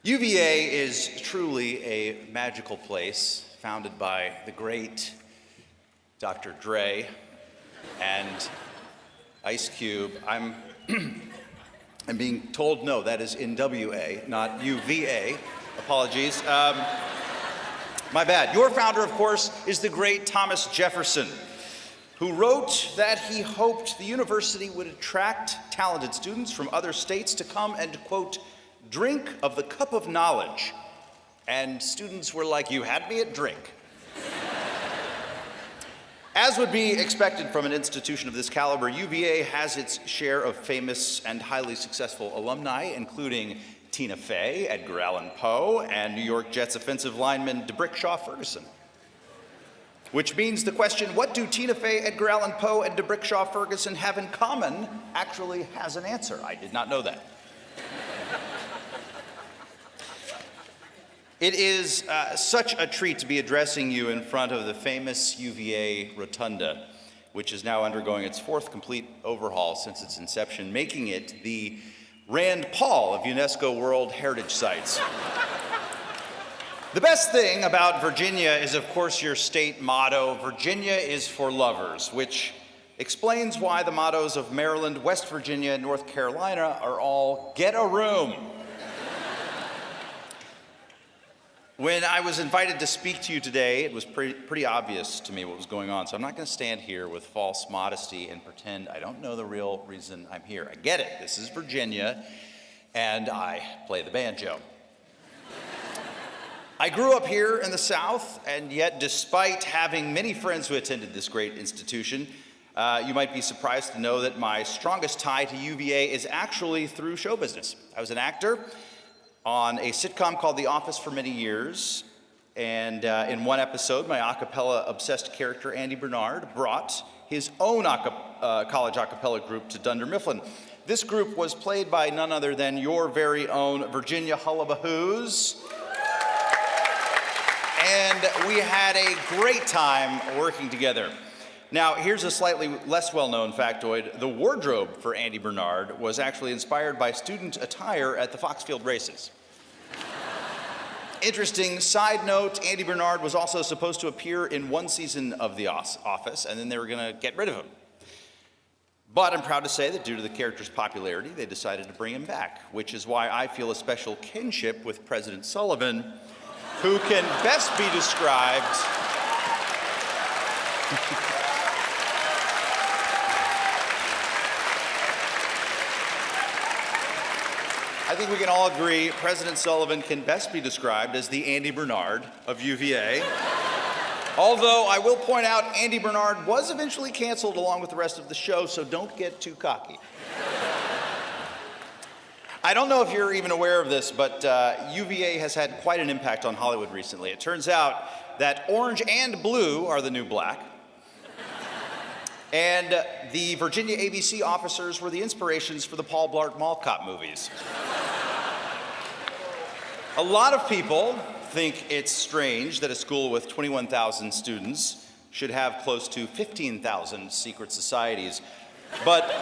UVA is truly a magical place, founded by the great Dr. Dre and Ice Cube. I'm being told no, that is NWA, not UVA. Apologies. My bad. Your founder, of course, is the great Thomas Jefferson, who wrote that he hoped the university would attract talented students from other states to come and, quote, drink of the cup of knowledge. And students were like, you had me at drink. As would be expected from an institution of this caliber, UVA has its share of famous and highly successful alumni, including Tina Fey, Edgar Allan Poe, and New York Jets offensive lineman DeBrickshaw Ferguson. Which means the question, what do Tina Fey, Edgar Allan Poe, and DeBrickshaw Ferguson have in common, actually has an answer. I did not know that. It is such a treat to be addressing you in front of the famous UVA Rotunda, which is now undergoing its fourth complete overhaul since its inception, making it the Rand Paul of UNESCO World Heritage Sites. The best thing about Virginia is, of course, your state motto, Virginia is for lovers, which explains why the mottos of Maryland, West Virginia, and North Carolina are all get a room. When I was invited to speak to you today, it was pretty obvious to me what was going on, so I'm not going to stand here with false modesty and pretend I don't know the real reason I'm here. I get it. This is Virginia, and I play the banjo. I grew up here in the South, and yet despite having many friends who attended this great institution, you might be surprised to know that my strongest tie to UVA is actually through show business. I was an actor on a sitcom called The Office for many years, and in one episode, my a cappella obsessed character, Andy Bernard, brought his own college a cappella group to Dunder Mifflin. This group was played by none other than your very own Virginia Hullabahoos, and we had a great time working together. Now, here's a slightly less well-known factoid. The wardrobe for Andy Bernard was actually inspired by student attire at the Foxfield races. Interesting side note, Andy Bernard was also supposed to appear in one season of The Office, and then they were going to get rid of him. But I'm proud to say that due to the character's popularity, they decided to bring him back, which is why I feel a special kinship with President Sullivan, who can best be described I think we can all agree President Sullivan can best be described as the Andy Bernard of UVA. Although I will point out Andy Bernard was eventually canceled along with the rest of the show, so don't get too cocky. I don't know if you're even aware of this, but UVA has had quite an impact on Hollywood recently. It turns out that orange and blue are the new black. And the Virginia ABC officers were the inspirations for the Paul Blart Mall Cop movies. A lot of people think it's strange that a school with 21,000 students should have close to 15,000 secret societies, but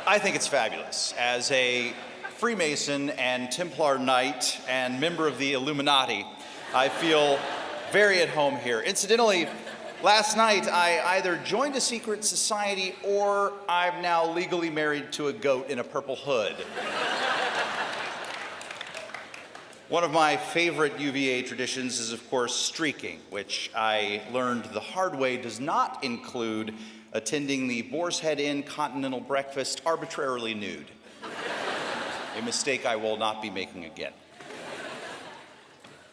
I think it's fabulous. As a Freemason and Templar Knight and member of the Illuminati, I feel very at home here. Incidentally, last night I either joined a secret society or I'm now legally married to a goat in a purple hood. One of my favorite UVA traditions is, of course, streaking, which I learned the hard way does not include attending the Boar's Head Inn Continental Breakfast arbitrarily nude. A mistake I will not be making again.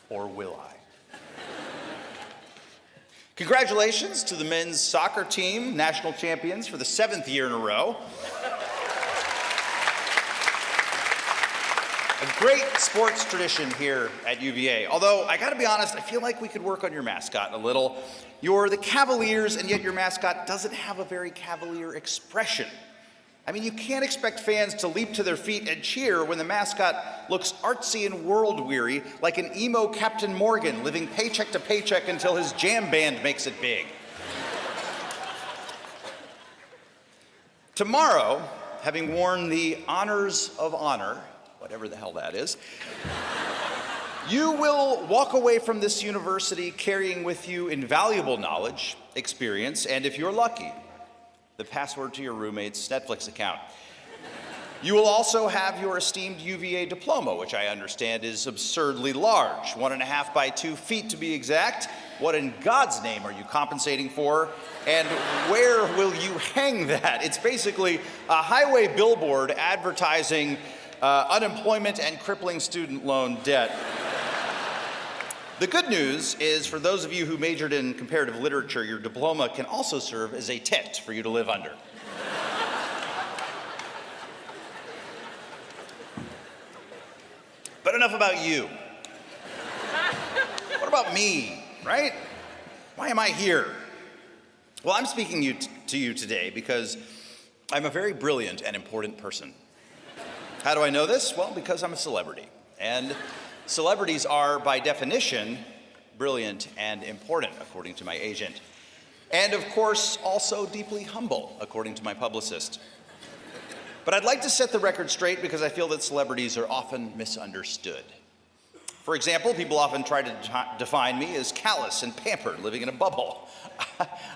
Or will I? Congratulations to the men's soccer team, national champions for the 7th year in a row. A great sports tradition here at UVA. Although, I gotta be honest, I feel like we could work on your mascot a little. You're the Cavaliers, and yet your mascot doesn't have a very Cavalier expression. I mean, you can't expect fans to leap to their feet and cheer when the mascot looks artsy and world-weary, like an emo Captain Morgan living paycheck to paycheck until his jam band makes it big. Tomorrow, having worn the honors of honor whatever the hell that is. You will walk away from this university carrying with you invaluable knowledge, experience, and if you're lucky, the password to your roommate's Netflix account. You will also have your esteemed UVA diploma, which I understand is absurdly large, 1.5 by 2 feet to be exact. What in God's name are you compensating for? And where will you hang that? It's basically a highway billboard advertising unemployment and crippling student loan debt. The good news is, for those of you who majored in comparative literature, your diploma can also serve as a tent for you to live under. But enough about you. What about me, right? Why am I here? Well, I'm speaking to you today because I'm a very brilliant and important person. How do I know this? Well, because I'm a celebrity. And celebrities are, by definition, brilliant and important, according to my agent. And, of course, also deeply humble, according to my publicist. But I'd like to set the record straight because I feel that celebrities are often misunderstood. For example, people often try to define me as callous and pampered, living in a bubble.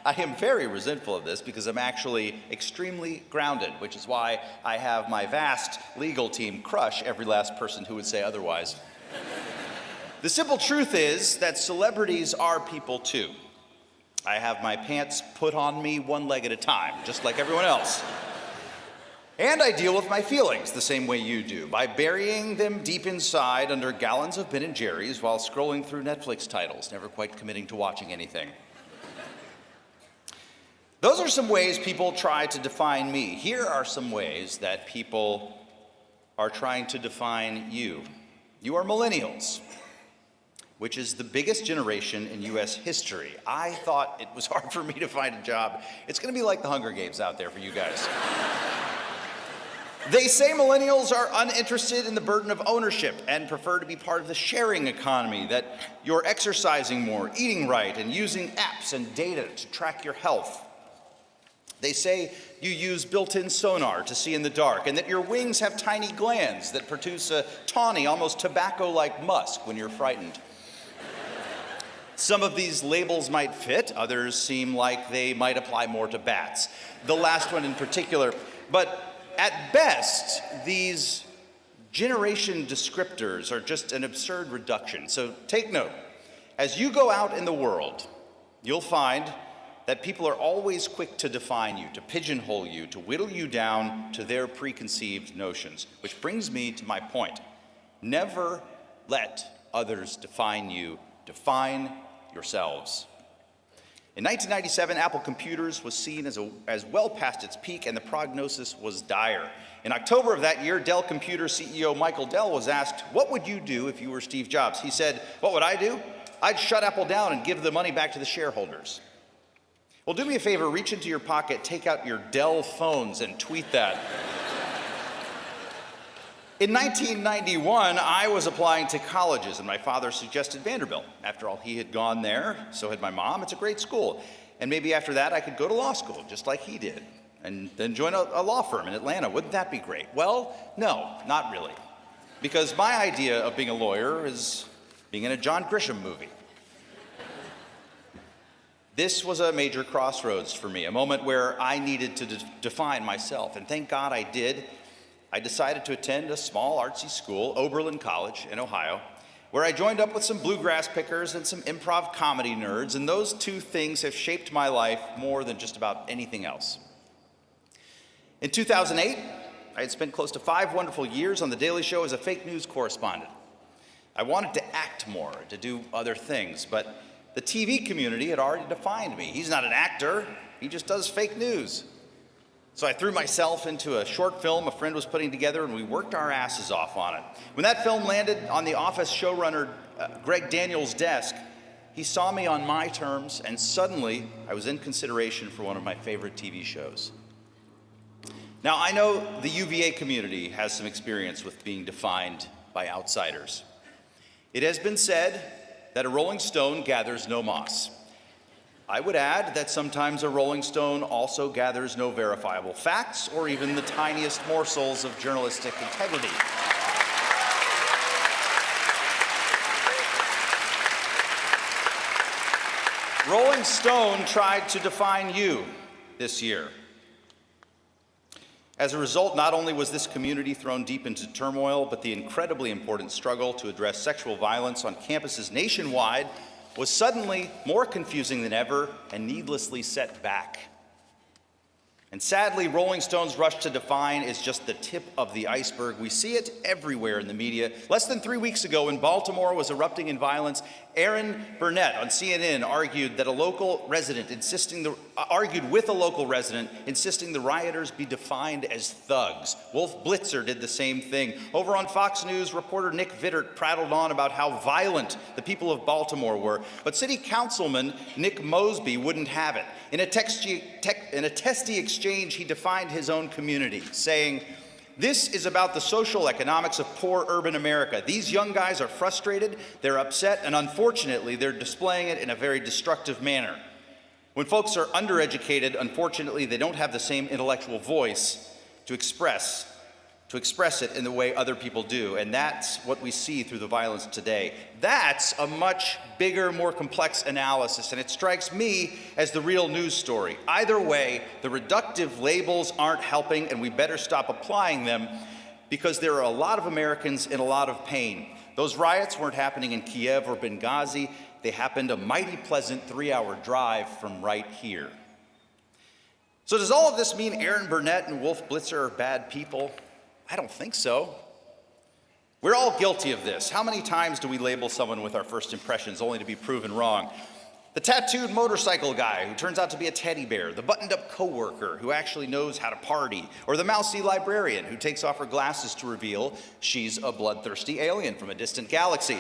I am very resentful of this because I'm actually extremely grounded, which is why I have my vast legal team crush every last person who would say otherwise. The simple truth is that celebrities are people too. I have my pants put on me one leg at a time, just like everyone else. And I deal with my feelings the same way you do, by burying them deep inside under gallons of Ben & Jerry's while scrolling through Netflix titles, never quite committing to watching anything. Those are some ways people try to define me. Here are some ways that people are trying to define you. You are millennials, which is the biggest generation in US history. I thought it was hard for me to find a job. It's gonna be like the Hunger Games out there for you guys. They say millennials are uninterested in the burden of ownership and prefer to be part of the sharing economy, that you're exercising more, eating right, and using apps and data to track your health. They say you use built-in sonar to see in the dark, and that your wings have tiny glands that produce a tawny, almost tobacco-like musk when you're frightened. Some of these labels might fit, others seem like they might apply more to bats. The last one in particular. But at best, these generation descriptors are just an absurd reduction. So take note. As you go out in the world, you'll find that people are always quick to define you, to pigeonhole you, to whittle you down to their preconceived notions. Which brings me to my point. Never let others define you. Define yourselves. In 1997, Apple Computers was seen as well past its peak, and the prognosis was dire. In October of that year, Dell Computer CEO Michael Dell was asked, "What would you do if you were Steve Jobs?" He said, "What would I do? I'd shut Apple down and give the money back to the shareholders." Well, do me a favor, reach into your pocket, take out your Dell phones and tweet that. In 1991, I was applying to colleges, and my father suggested Vanderbilt. After all, he had gone there, so had my mom. It's a great school. And maybe after that, I could go to law school, just like he did, and then join a law firm in Atlanta. Wouldn't that be great? Well, no, not really. Because my idea of being a lawyer is being in a John Grisham movie. This was a major crossroads for me, a moment where I needed to define myself, and thank God I did. I decided to attend a small artsy school, Oberlin College in Ohio, where I joined up with some bluegrass pickers and some improv comedy nerds, and those two things have shaped my life more than just about anything else. In 2008, I had spent close to 5 wonderful years on The Daily Show as a fake news correspondent. I wanted to act more, to do other things, but the TV community had already defined me. He's not an actor, he just does fake news. So I threw myself into a short film a friend was putting together, and we worked our asses off on it. When that film landed on the Office showrunner Greg Daniels' desk, he saw me on my terms, and suddenly I was in consideration for one of my favorite TV shows. Now, I know the UVA community has some experience with being defined by outsiders. It has been said that a rolling stone gathers no moss. I would add that sometimes a rolling stone also gathers no verifiable facts or even the tiniest morsels of journalistic integrity. Rolling Stone tried to define you this year. As a result, not only was this community thrown deep into turmoil, but the incredibly important struggle to address sexual violence on campuses nationwide was suddenly more confusing than ever and needlessly set back. And sadly, Rolling Stone's rush to define is just the tip of the iceberg. We see it everywhere in the media. Less than 3 weeks ago, when Baltimore was erupting in violence, Erin Burnett on CNN argued with a local resident insisting the rioters be defined as thugs. Wolf Blitzer did the same thing. Over on Fox News, reporter Nick Vittert prattled on about how violent the people of Baltimore were, but City Councilman Nick Mosby wouldn't have it. In a testy exchange, he defined his own community, saying, "This is about the social economics of poor urban America. These young guys are frustrated, they're upset, and unfortunately, they're displaying it in a very destructive manner. When folks are undereducated, unfortunately, they don't have the same intellectual voice to express it in the way other people do, and that's what we see through the violence today." That's a much bigger, more complex analysis, and it strikes me as the real news story. Either way, the reductive labels aren't helping, and we better stop applying them because there are a lot of Americans in a lot of pain. Those riots weren't happening in Kiev or Benghazi. They happened a mighty pleasant 3-hour drive from right here. So does all of this mean Erin Burnett and Wolf Blitzer are bad people? I don't think so. We're all guilty of this. How many times do we label someone with our first impressions only to be proven wrong? The tattooed motorcycle guy who turns out to be a teddy bear, the buttoned-up coworker who actually knows how to party, or the mousy librarian who takes off her glasses to reveal she's a bloodthirsty alien from a distant galaxy.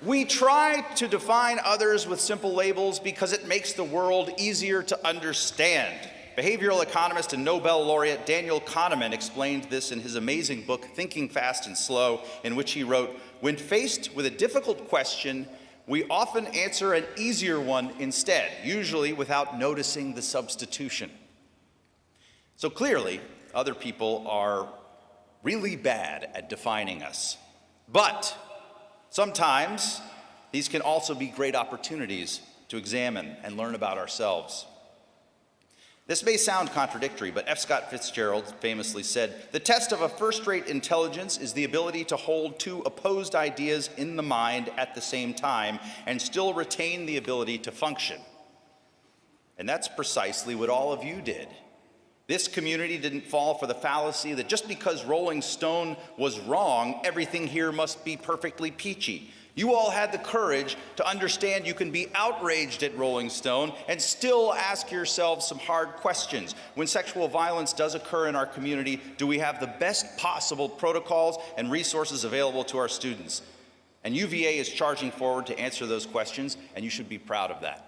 We try to define others with simple labels because it makes the world easier to understand. Behavioral economist and Nobel laureate Daniel Kahneman explained this in his amazing book, Thinking Fast and Slow, in which he wrote, "When faced with a difficult question, we often answer an easier one instead, usually without noticing the substitution." So clearly, other people are really bad at defining us. But sometimes these can also be great opportunities to examine and learn about ourselves. This may sound contradictory, but F. Scott Fitzgerald famously said, "The test of a first-rate intelligence is the ability to hold two opposed ideas in the mind at the same time and still retain the ability to function." And that's precisely what all of you did. This community didn't fall for the fallacy that just because Rolling Stone was wrong, everything here must be perfectly peachy. You all had the courage to understand you can be outraged at Rolling Stone and still ask yourselves some hard questions. When sexual violence does occur in our community, do we have the best possible protocols and resources available to our students? And UVA is charging forward to answer those questions, and you should be proud of that.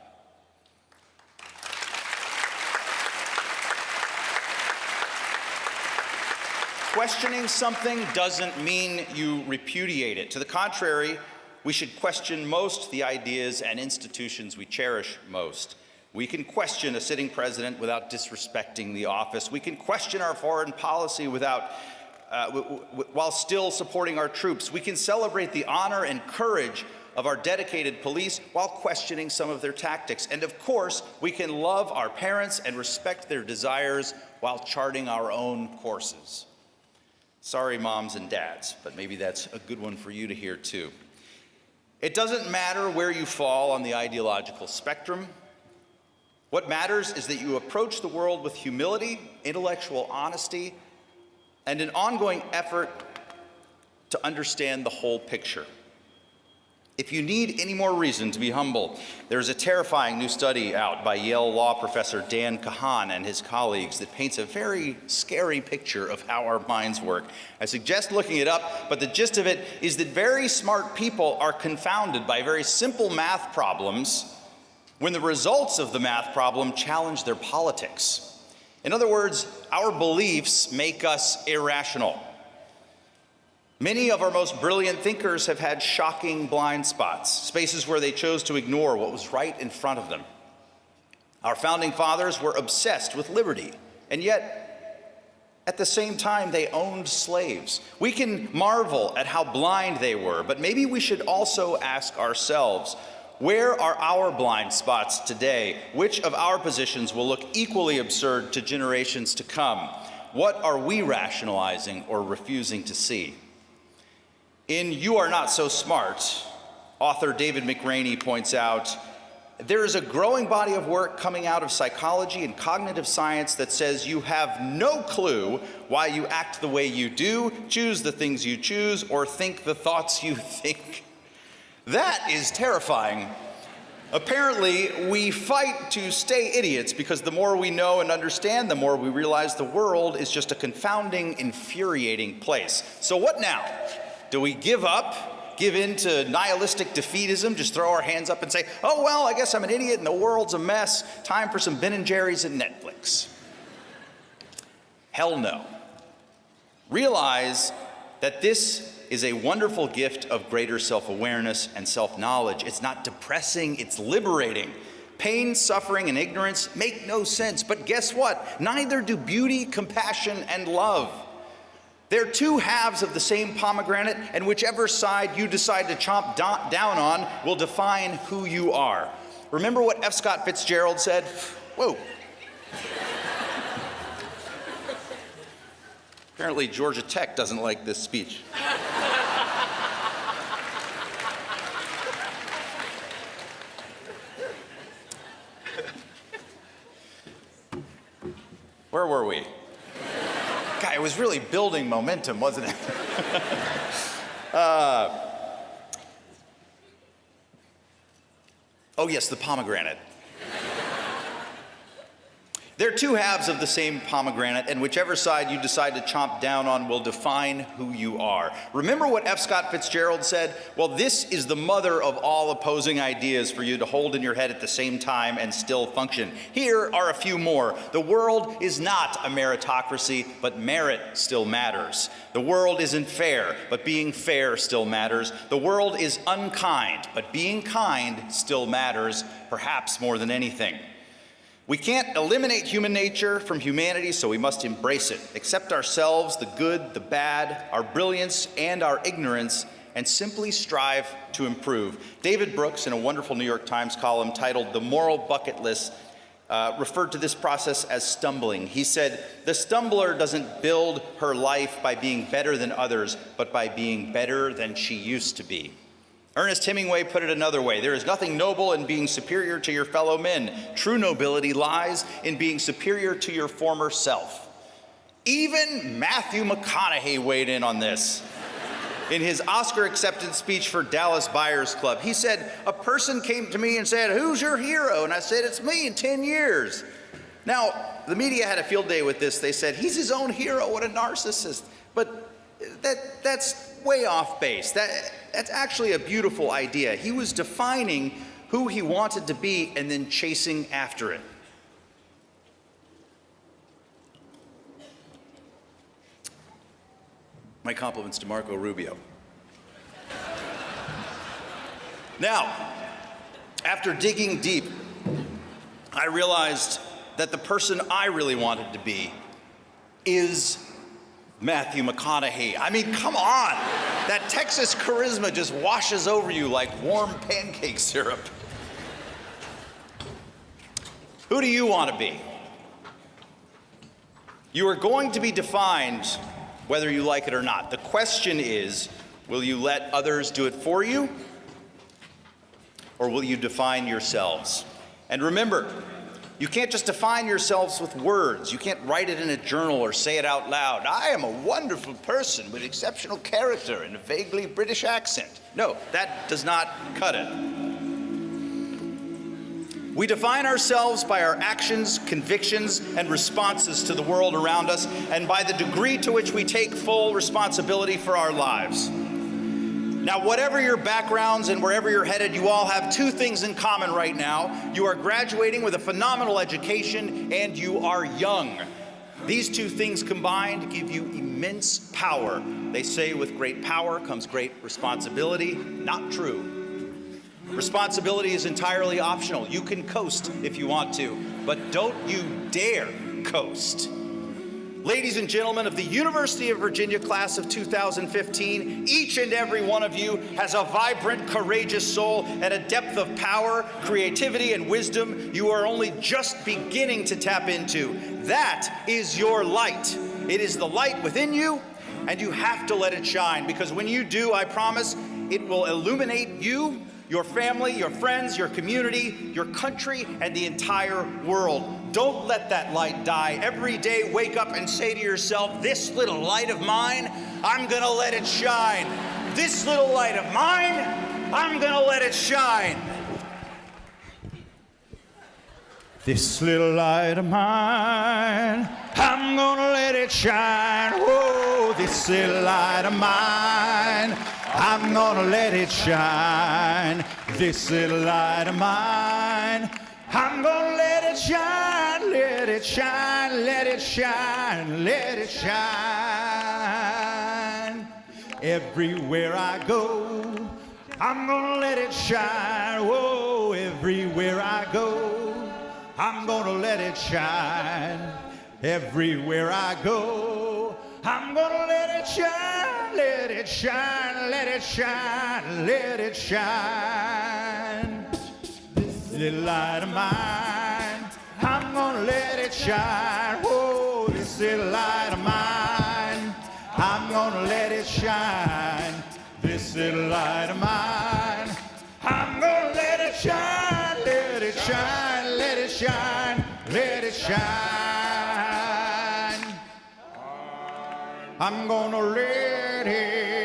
Questioning something doesn't mean you repudiate it. To the contrary, we should question most the ideas and institutions we cherish most. We can question a sitting president without disrespecting the office. We can question our foreign policy while still supporting our troops. We can celebrate the honor and courage of our dedicated police while questioning some of their tactics. And of course, we can love our parents and respect their desires while charting our own courses. Sorry, moms and dads, but maybe that's a good one for you to hear too. It doesn't matter where you fall on the ideological spectrum. What matters is that you approach the world with humility, intellectual honesty, and an ongoing effort to understand the whole picture. If you need any more reason to be humble, there's a terrifying new study out by Yale law professor Dan Kahan and his colleagues that paints a very scary picture of how our minds work. I suggest looking it up, but the gist of it is that very smart people are confounded by very simple math problems when the results of the math problem challenge their politics. In other words, our beliefs make us irrational. Many of our most brilliant thinkers have had shocking blind spots, spaces where they chose to ignore what was right in front of them. Our founding fathers were obsessed with liberty, and yet, at the same time, they owned slaves. We can marvel at how blind they were, but maybe we should also ask ourselves, Where are our blind spots today? Which of our positions will look equally absurd to generations to come? What are we rationalizing or refusing to see? In You Are Not So Smart, author David McRaney points out, there is a growing body of work coming out of psychology and cognitive science that says you have no clue why you act the way you do, choose the things you choose, or think the thoughts you think. That is terrifying. Apparently, we fight to stay idiots because the more we know and understand, the more we realize the world is just a confounding, infuriating place. So what now? Do we give up? Give in to nihilistic defeatism, just throw our hands up and say, oh, well, I guess I'm an idiot and the world's a mess. Time for some Ben & Jerry's and Netflix. Hell no. Realize that this is a wonderful gift of greater self-awareness and self-knowledge. It's not depressing, it's liberating. Pain, suffering, and ignorance make no sense, but guess what? Neither do beauty, compassion, and love. They're two halves of the same pomegranate, and whichever side you decide to chomp down on will define who you are. Remember what F. Scott Fitzgerald said? Whoa. Apparently Georgia Tech doesn't like this speech. Where were we? God, it was really building momentum, wasn't it? Oh yes, the pomegranate. They're two halves of the same pomegranate, and whichever side you decide to chomp down on will define who you are. Remember what F. Scott Fitzgerald said? Well, this is the mother of all opposing ideas for you to hold in your head at the same time and still function. Here are a few more. The world is not a meritocracy, but merit still matters. The world isn't fair, but being fair still matters. The world is unkind, but being kind still matters, perhaps more than anything. We can't eliminate human nature from humanity, so we must embrace it. Accept ourselves, the good, the bad, our brilliance, and our ignorance, and simply strive to improve. David Brooks, in a wonderful New York Times column titled The Moral Bucket List, referred to this process as stumbling. He said, the stumbler doesn't build her life by being better than others, but by being better than she used to be. Ernest Hemingway put it another way. There is nothing noble in being superior to your fellow men. True nobility lies in being superior to your former self. Even Matthew McConaughey weighed in on this. In his Oscar-accepted speech for Dallas Buyers Club, he said, a person came to me and said, who's your hero? And I said, it's me in 10 years. Now, the media had a field day with this. They said, he's his own hero, what a narcissist. But that's way off base. That's actually a beautiful idea. He was defining who he wanted to be and then chasing after it. My compliments to Marco Rubio. Now, after digging deep, I realized that the person I really wanted to be is Matthew McConaughey. I mean, come on. That Texas charisma just washes over you like warm pancake syrup. Who do you want to be? You are going to be defined whether you like it or not. The question is, will you let others do it for you? Or will you define yourselves? And remember, you can't just define yourselves with words. You can't write it in a journal or say it out loud. I am a wonderful person with exceptional character and a vaguely British accent. No, that does not cut it. We define ourselves by our actions, convictions, and responses to the world around us, and by the degree to which we take full responsibility for our lives. Now, whatever your backgrounds and wherever you're headed, you all have two things in common right now. You are graduating with a phenomenal education, and you are young. These two things combined give you immense power. They say with great power comes great responsibility. Not true. Responsibility is entirely optional. You can coast if you want to, but don't you dare coast. Ladies and gentlemen of the University of Virginia class of 2015, each and every one of you has a vibrant, courageous soul and a depth of power, creativity, and wisdom you are only just beginning to tap into. That is your light. It is the light within you, and you have to let it shine, because when you do, I promise, it will illuminate you, your family, your friends, your community, your country, and the entire world. Don't let that light die. Every day, wake up and say to yourself, this little light of mine, I'm gonna let it shine. This little light of mine, I'm gonna let it shine. This little light of mine, I'm gonna let it shine. Whoa, this little light of mine, I'm gonna let it shine. This little light of mine, I'm gonna let it shine, let it shine, let it shine, let it shine. Everywhere I go, I'm gonna let it shine. Whoa, everywhere I go, I'm gonna let it shine. Everywhere I go, I'm gonna let it shine, let it shine, let it shine, let it shine. This little light of mine, I'm gonna let it shine. Whoa, this little light of mine, I'm gonna let it shine. This little light of mine, I'm gonna let it shine, let it shine, let it shine, let it shine. I'm gonna let it